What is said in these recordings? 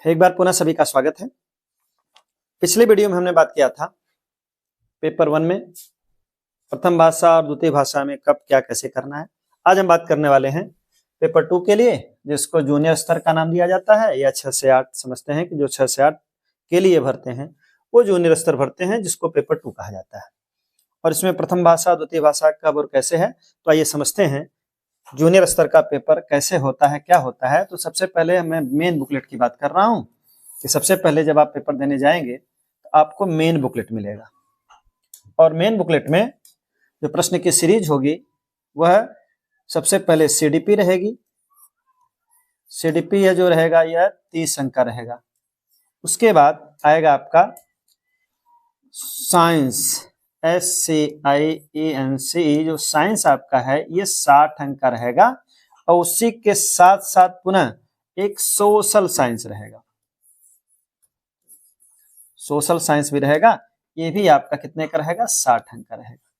एक बार पुनः सभी का स्वागत है। पिछले वीडियो में हमने बात किया था पेपर 1 में प्रथम भाषा और द्वितीय भाषा में कब क्या कैसे करना है। आज हम बात करने वाले हैं पेपर 2 के लिए, जिसको जूनियर स्तर का नाम दिया जाता है, या 6 से 8 समझते हैं कि जो 6 से 8 के लिए भरते हैं वो जूनियर स्तर भरते हैं, जिसको पेपर 2 कहा जाता है। और इसमें प्रथम भाषा द्वितीय भाषा कब और कैसे है, तो आइए समझते हैं जूनियर स्तर का पेपर कैसे होता है, क्या होता है। तो सबसे पहले मैं मेन बुकलेट की बात कर रहा हूँ कि सबसे पहले जब आप पेपर देने जाएंगे तो आपको मेन बुकलेट मिलेगा, और मेन बुकलेट में जो प्रश्न की सीरीज होगी वह सबसे पहले सीडीपी रहेगी। सीडीपी जो रहेगा यह 30 अंक का रहेगा। उसके बाद आएगा आपका साइंस, SCIENC, जो साइंस आपका है ये 60 अंक का रहेगा, और उसी के साथ साथ पुनः एक सोशल साइंस रहेगा। सोशल साइंस भी रहेगा, ये भी आपका कितने का रहेगा, 60 अंक का रहेगा।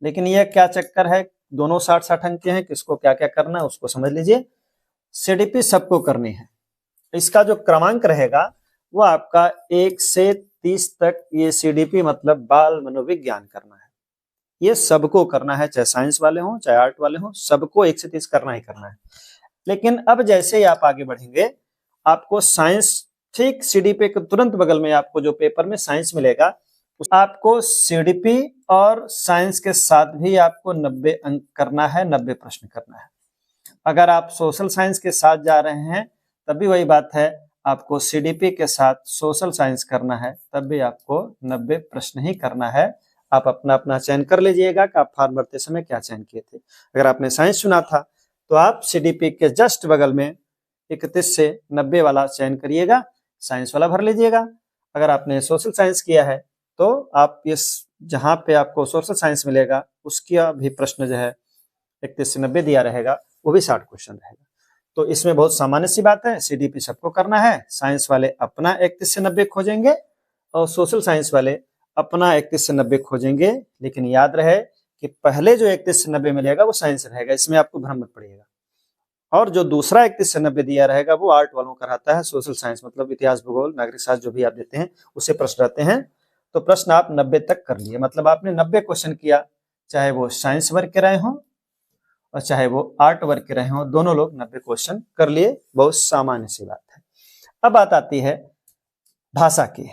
लेकिन यह क्या चक्कर है, दोनों 60-60 अंक के हैं, किसको क्या क्या करना है उसको समझ लीजिए। सीडीपी सबको करनी है। इसका जो क्रमांक रहेगा वो आपका 1 से 30 तक, ये सीडीपी मतलब बाल मनोविज्ञान करना है। ये सबको करना है, चाहे साइंस वाले हों चाहे आर्ट वाले हों, सबको 1 से 30 करना ही करना है। लेकिन अब जैसे ही आप आगे बढ़ेंगे आपको साइंस, ठीक सीडीपी के तुरंत बगल में आपको जो पेपर में साइंस मिलेगा, आपको सीडीपी और साइंस के साथ भी आपको 90 अंक करना है, 90 प्रश्न करना है। अगर आप सोशल साइंस के साथ जा रहे हैं तब भी वही बात है, आपको सीडीपी के साथ सोशल साइंस करना है, तब भी आपको 90 प्रश्न ही करना है। आप अपना अपना चयन कर लीजिएगा कि आप फॉर्म भरते समय क्या चयन किए थे। अगर आपने साइंस चुना था तो आप सीडीपी के जस्ट बगल में 31 से 90 वाला चयन करिएगा, साइंस वाला भर लीजिएगा। अगर आपने सोशल साइंस किया है तो आप इस जहां पे आपको सोशल साइंस मिलेगा उसका भी प्रश्न जो है 31 से 90 दिया रहेगा, वो भी 60 क्वेश्चन रहेगा। तो इसमें बहुत सामान्य सी बात है, सीडीपी सबको करना है। साइंस वाले अपना 31 से 90 खोजेंगे और सोशल साइंस वाले अपना 31 से 90 खोजेंगे। लेकिन याद रहे कि पहले जो 31 से 90 मिलेगा वो साइंस रहेगा, इसमें आपको भ्रम मत पड़िएगा। और जो दूसरा 31 से 90 दिया रहेगा वो आर्ट वालों का रहता है, सोशल साइंस मतलब इतिहास, भूगोल, नागरिक शास्त्र जो भी आप देते हैं उससे प्रश्न रहते हैं। तो प्रश्न आप 90 तक कर लिए, मतलब आपने 90 क्वेश्चन किया, चाहे वो साइंस वर्ग के रहे हों और चाहे वो आर्ट वर्ग के रहे हों, दोनों लोग 90 क्वेश्चन कर लिए। बहुत सामान्य सी बात है। अब बात आती है भाषा की।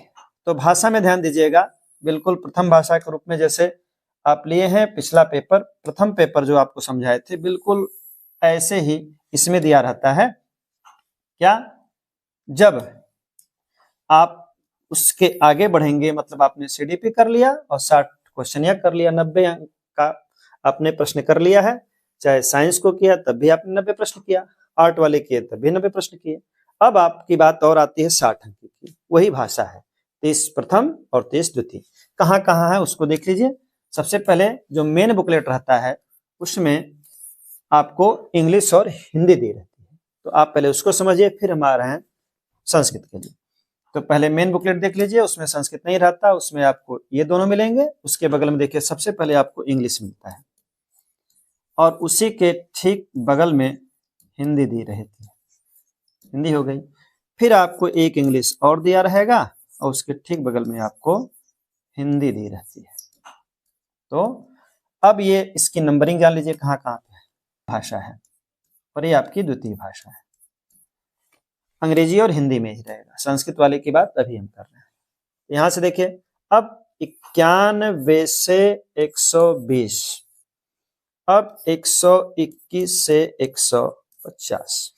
तो भाषा में ध्यान दीजिएगा, बिल्कुल प्रथम भाषा के रूप में जैसे आप लिए हैं पिछला पेपर, प्रथम पेपर जो आपको समझाए थे, बिल्कुल ऐसे ही इसमें दिया रहता है। क्या, जब आप उसके आगे बढ़ेंगे, मतलब आपने सीडीपी कर लिया और 60 क्वेश्चन या कर लिया, 90 अंक का आपने प्रश्न कर लिया है। चाहे साइंस को किया तब भी आपने 90 प्रश्न किया, आर्ट वाले किए तब भी 90 प्रश्न किए। अब आपकी बात और आती है 60 अंक की, वही भाषा है, 30 प्रथम और 30 द्वितीय। कहाँ कहाँ है उसको देख लीजिए। सबसे पहले जो मेन बुकलेट रहता है उसमें आपको इंग्लिश और हिंदी दी रहती है, तो आप पहले उसको समझिए, फिर हम आ रहे हैं संस्कृत के लिए। तो पहले मेन बुकलेट देख लीजिए, उसमें संस्कृत नहीं रहता, उसमें आपको ये दोनों मिलेंगे। उसके बगल में देखिए सबसे पहले आपको इंग्लिश मिलता है, और उसी के ठीक बगल में हिंदी दी रहती है, हिंदी हो गई। फिर आपको एक इंग्लिश और दिया रहेगा, और उसके ठीक बगल में आपको हिंदी दी रहती है। तो अब ये इसकी नंबरिंग जान लीजिए कहाँ कहाँ पे भाषा है, और ये आपकी द्वितीय भाषा है। अंग्रेजी और हिंदी में ही रहेगा। संस्कृत वाले की बात अभी हम कर रहे हैं। यहां से देखिए, अब 91 से 120, अब 121 से 150,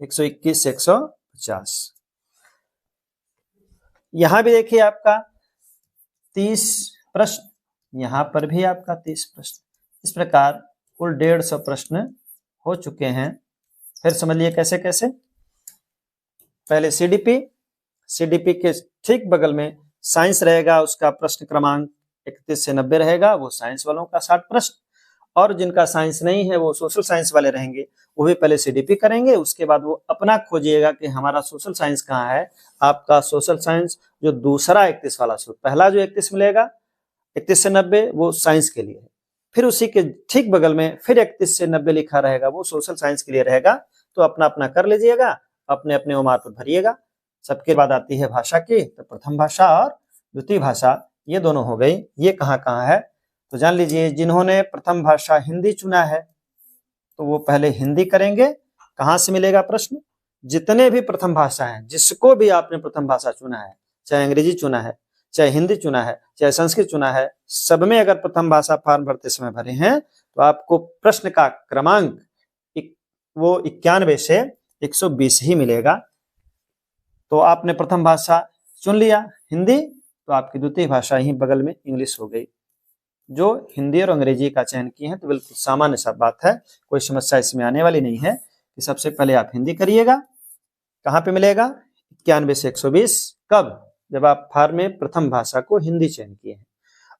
121 से 150। यहां भी देखिए आपका 30 प्रश्न, यहां पर भी आपका 30 प्रश्न। इस प्रकार कुल 150 प्रश्न हो चुके हैं। फिर समझ लिए कैसे कैसे। पहले सीडीपी, सीडीपी के ठीक बगल में साइंस रहेगा, उसका प्रश्न क्रमांक 31 से 90 रहेगा, वो साइंस वालों का 60 प्रश्न। और जिनका साइंस नहीं है वो सोशल साइंस वाले रहेंगे, वो भी पहले सीडीपी करेंगे। उसके बाद वो अपना खोजिएगा कि हमारा सोशल साइंस कहाँ है। आपका सोशल साइंस जो दूसरा 31 वाला, पहला जो 31 मिलेगा 31 से 90 वो साइंस के लिए है, फिर उसी के ठीक बगल में फिर 31 से 90 लिखा रहेगा, वो सोशल साइंस के लिए रहेगा। तो अपना अपना कर लीजिएगा, अपने अपने ओमार पर भरिएगा। सबके बाद आती है भाषा की, तो प्रथम भाषा और द्वितीय भाषा ये दोनों हो गई। ये कहाँ कहाँ है तो जान लीजिए, जिन्होंने प्रथम भाषा हिंदी चुना है तो वो पहले हिंदी करेंगे। कहाँ से मिलेगा प्रश्न, जितने भी प्रथम भाषा हैं, जिसको भी आपने प्रथम भाषा चुना है, चाहे अंग्रेजी चुना है, चाहे हिंदी चुना है, चाहे संस्कृत चुना है, सब में अगर प्रथम भाषा फॉर्म भरते समय भरे हैं तो आपको प्रश्न का क्रमांक वो 91 से 120 ही मिलेगा। तो आपने प्रथम भाषा चुन लिया हिंदी, तो आपकी द्वितीय भाषा ही बगल में इंग्लिश हो गई। जो हिंदी और अंग्रेजी का चयन किए हैं तो बिल्कुल सामान्य सा बात है, कोई समस्या इसमें आने वाली नहीं है कि सबसे पहले आप हिंदी करिएगा। कहाँ पे मिलेगा 91 से 120, कब, जब आप फॉर्म में प्रथम भाषा को हिंदी चयन किए हैं।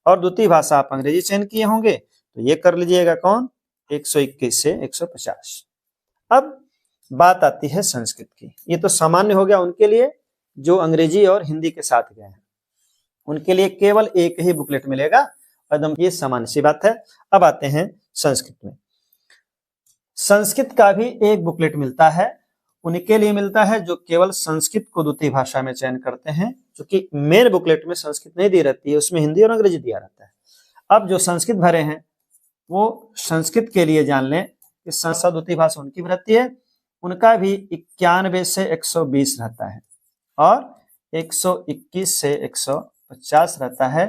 और द्वितीय भाषा आप अंग्रेजी चयन किए होंगे तो ये कर लीजिएगा कौन, 121 से 150। अब बात आती है संस्कृत की। ये तो सामान्य हो गया उनके लिए जो अंग्रेजी और हिंदी के साथ गए हैं, उनके लिए केवल एक ही बुकलेट मिलेगा, एकदम ये सामान्य सी बात है। अब आते हैं संस्कृत में। संस्कृत का भी एक बुकलेट मिलता है, उनके लिए मिलता है जो केवल संस्कृत को द्वितीय भाषा में चयन करते हैं, क्योंकि मेन बुकलेट में संस्कृत नहीं दी रहती है, उसमें हिंदी और अंग्रेजी दिया रहता है। अब जो संस्कृत भरे हैं वो संस्कृत के लिए जान लें कि संस्कृत द्वितीय भाषा उनकी भी रहती है, उनका भी 91 से 120 रहता है और 121 से 150 रहता है।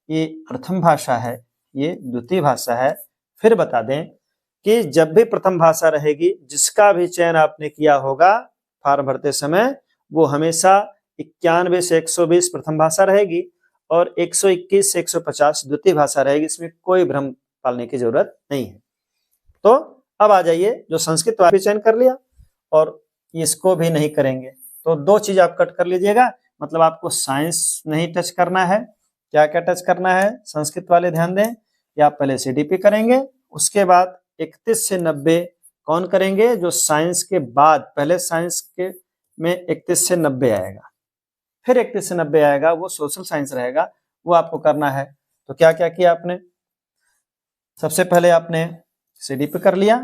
ये प्रथम भाषा है, ये द्वितीय भाषा है। फिर बता दें कि जब भी प्रथम भाषा रहेगी, जिसका भी चयन आपने किया होगा फॉर्म भरते समय, वो हमेशा 91 से 120 प्रथम भाषा रहेगी और 121 से 150 द्वितीय भाषा रहेगी। इसमें कोई भ्रम पालने की जरूरत नहीं है। तो अब आ जाइए, जो संस्कृत तो आपने चयन कर लिया और इसको भी नहीं करेंगे तो दो चीज आप कट कर लीजिएगा, मतलब आपको साइंस नहीं टच करना है। क्या क्या टच करना है संस्कृत वाले ध्यान दें, कि आप पहले सीडीपी करेंगे, उसके बाद 31 से 90 कौन करेंगे, जो साइंस के बाद, पहले साइंस के में 31 से 90 आएगा, फिर 31 से 90 आएगा वो सोशल साइंस रहेगा, वो आपको करना है। तो क्या क्या किया आपने, सबसे पहले आपने सीडीपी कर लिया,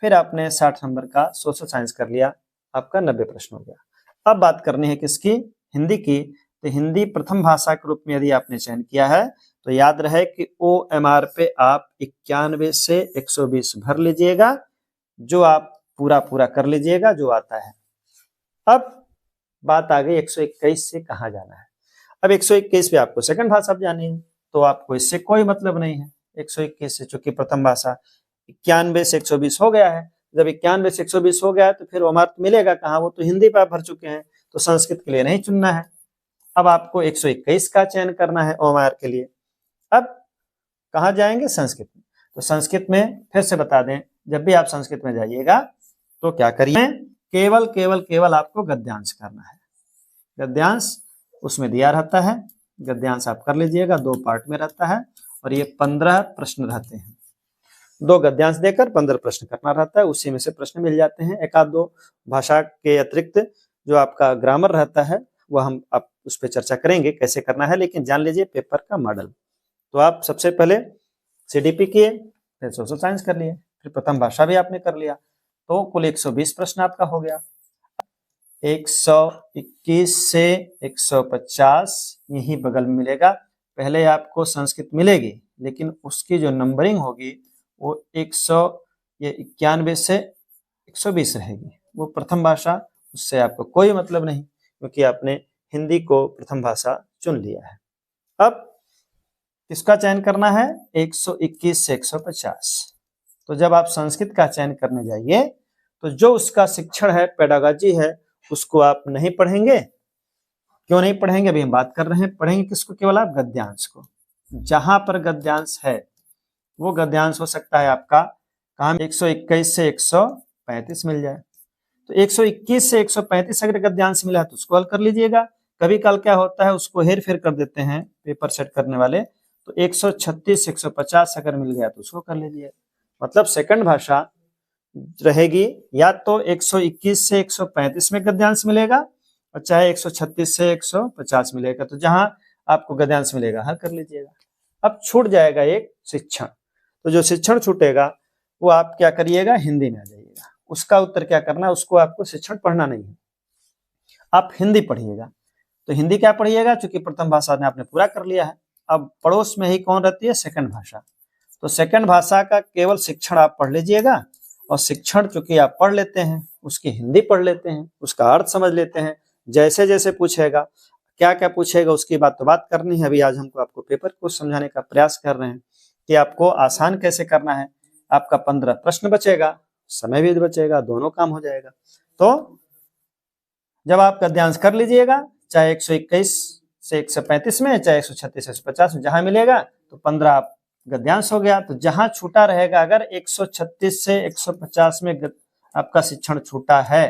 फिर आपने 60 नंबर का सोशल साइंस कर लिया, आपका 90 प्रश्न हो गया। अब बात करनी है किसकी, हिंदी की। तो हिंदी प्रथम भाषा के रूप में यदि आपने चयन किया है तो याद रहे कि OMR पे आप 91 से 120 भर लीजिएगा, जो आप पूरा पूरा कर लीजिएगा जो आता है। अब बात आ गई 121 से कहाँ जाना है। अब 121 पे आपको सेकंड भाषा जानी है, तो आपको इससे कोई मतलब नहीं है। 121 से, चूंकि प्रथम भाषा 91 से 120 हो गया है, जब 91 से 120 हो गया है तो फिर ओमार मिलेगा कहाँ, वो तो हिंदी पे आप भर चुके हैं, तो संस्कृत के लिए नहीं चुनना है। अब आपको 121 का चयन करना है ओमार के लिए। अब कहाँ जाएंगे, संस्कृत में। तो संस्कृत में फिर से बता दें, जब भी आप संस्कृत में जाइएगा तो क्या करिए, केवल केवल केवल आपको गद्यांश करना है। गद्यांश उसमें दिया रहता है, गद्यांश आप कर लीजिएगा, 2 पार्ट में रहता है और ये 15 प्रश्न रहते हैं। 2 गद्यांश देकर 15 प्रश्न करना रहता है, उसी में से प्रश्न मिल जाते हैं। एक आध दो भाषा के अतिरिक्त जो आपका ग्रामर रहता है वह हम आप उस पर चर्चा करेंगे कैसे करना है, लेकिन जान लीजिए पेपर का मॉडल। तो आप सबसे पहले सीडीपी किए, फिर सोशल साइंस कर लिए, फिर प्रथम भाषा भी आपने कर लिया, तो कुल 120 प्रश्न आपका हो गया। 121 से 150 यही बगल में मिलेगा। पहले आपको संस्कृत मिलेगी, लेकिन उसकी जो नंबरिंग होगी वो 91 से 120 रहेगी, वो प्रथम भाषा, उससे आपको कोई मतलब नहीं, क्योंकि आपने हिंदी को प्रथम भाषा चुन लिया है। अब किसका चयन करना है, 121 से 150। तो जब आप संस्कृत का चयन करने जाइए तो जो उसका शिक्षण है, पेडागॉजी है, उसको आप नहीं पढ़ेंगे। क्यों नहीं पढ़ेंगे, अभी हम बात कर रहे हैं। पढ़ेंगे किसको, केवल आप गद्यांश को। जहां पर गद्यांश है वो गद्यांश हो सकता है आपका कहाँ, 121 से 135 मिल जाए। तो 121 से 135 अगर गद्यांश मिला तो उसको हल कर लीजिएगा। कभी कल क्या होता है, उसको हेर फेर कर देते हैं पेपर सेट करने वाले, तो 136 से 150 अगर मिल गया तो उसको कर लीजिए। मतलब सेकंड भाषा रहेगी या तो 121 से 135 में गद्यांश मिलेगा, और चाहे 136 से 150 मिलेगा। तो जहां आपको गद्यांश मिलेगा हल कर लीजिएगा। अब छूट जाएगा एक शिक्षण, तो जो शिक्षण छूटेगा वो आप क्या करिएगा, हिंदी में आ जाइएगा। उसका उत्तर क्या करना है, उसको आपको शिक्षण पढ़ना नहीं है, आप हिंदी पढ़िएगा। तो हिंदी क्या पढ़िएगा, चूंकि प्रथम भाषा ने आपने पूरा कर लिया है। अब पड़ोस में ही कौन रहती है, सेकंड भाषा। तो सेकंड भाषा का केवल शिक्षण आप पढ़ लीजिएगा, और शिक्षण चूंकि आप पढ़ लेते हैं, उसकी हिंदी पढ़ लेते हैं, उसका अर्थ समझ लेते हैं। जैसे जैसे पूछेगा, क्या क्या पूछेगा उसकी बात तो बात करनी है। अभी आज हमको आपको पेपर को समझाने का प्रयास कर रहे हैं कि आपको आसान कैसे करना है। आपका 15 प्रश्न बचेगा, समय भी बचेगा, दोनों काम हो जाएगा। तो जब आप गद्यांश कर लीजिएगा, चाहे 121 से 135 में, चाहे 136 से 150 में, जहां मिलेगा तो 15 आप गद्यांश हो गया। तो जहां छूटा रहेगा, अगर 136 से 150 में आपका शिक्षण छूटा है,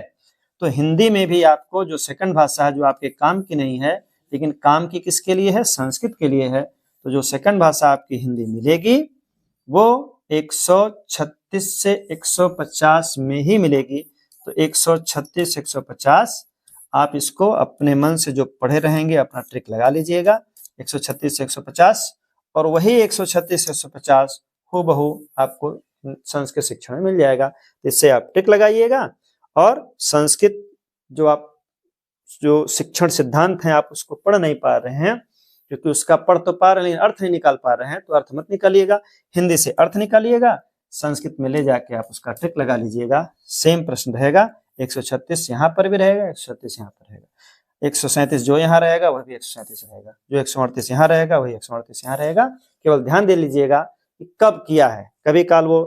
तो हिंदी में भी आपको जो सेकंड भाषा है, जो आपके काम की नहीं है लेकिन काम की किसके लिए है, संस्कृत के लिए है, तो जो सेकंड भाषा आपकी हिंदी मिलेगी वो 136 से 150 में ही मिलेगी। तो 136 150 आप इसको अपने मन से जो पढ़े रहेंगे अपना ट्रिक लगा लीजिएगा, 136 से 150, और वही 136 से 150 हूबहू आपको संस्कृत शिक्षण में मिल जाएगा। इससे आप ट्रिक लगाइएगा, और संस्कृत जो शिक्षण सिद्धांत है आप उसको पढ़ नहीं पा रहे हैं, क्योंकि उसका पढ़ तो पा रहे हैं लेकिन अर्थ नहीं निकाल पा रहे हैं, तो अर्थ मत निकालिएगा, हिंदी से अर्थ निकालिएगा, संस्कृत में ले जाके आप उसका ट्रिक लगा लीजिएगा। सेम प्रश्न रहेगा, 136 यहाँ पर भी रहेगा, 136 यहाँ पर रहेगा, 137 जो यहाँ रहेगा वह भी 137 रहेगा, जो 138 यहाँ रहेगा वही 138 यहाँ रहेगा। केवल ध्यान दे लीजिएगा कि कब किया है। कभी काल वो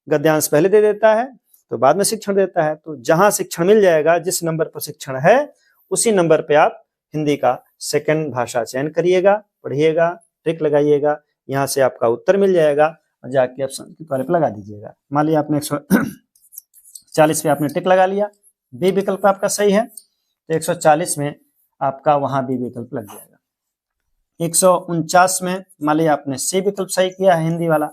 गद्यांश पहले दे देता है तो बाद में शिक्षण देता है। तो जहां शिक्षण मिल जाएगा, जिस नंबर पर शिक्षण है उसी नंबर पे आप हिंदी का सेकंड भाषा चयन करिएगा, पढ़िएगा, ट्रिक लगाइएगा, यहाँ से आपका उत्तर मिल जाएगा, और जाके आप संस्कृत वाले पे लगा दीजिएगा। मान लिया आपने 140 पे आपने टिक लगा लिया, बी विकल्प आपका सही है, तो 140 में आपका वहां बी विकल्प लग जाएगा। 149 में मान लिया आपने सी विकल्प सही किया है हिंदी वाला,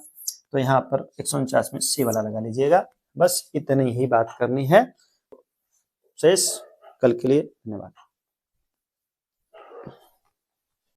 तो यहाँ पर 149 में सी वाला लगा लीजिएगा। बस इतनी ही बात करनी है। शेष कल के लिए धन्यवाद।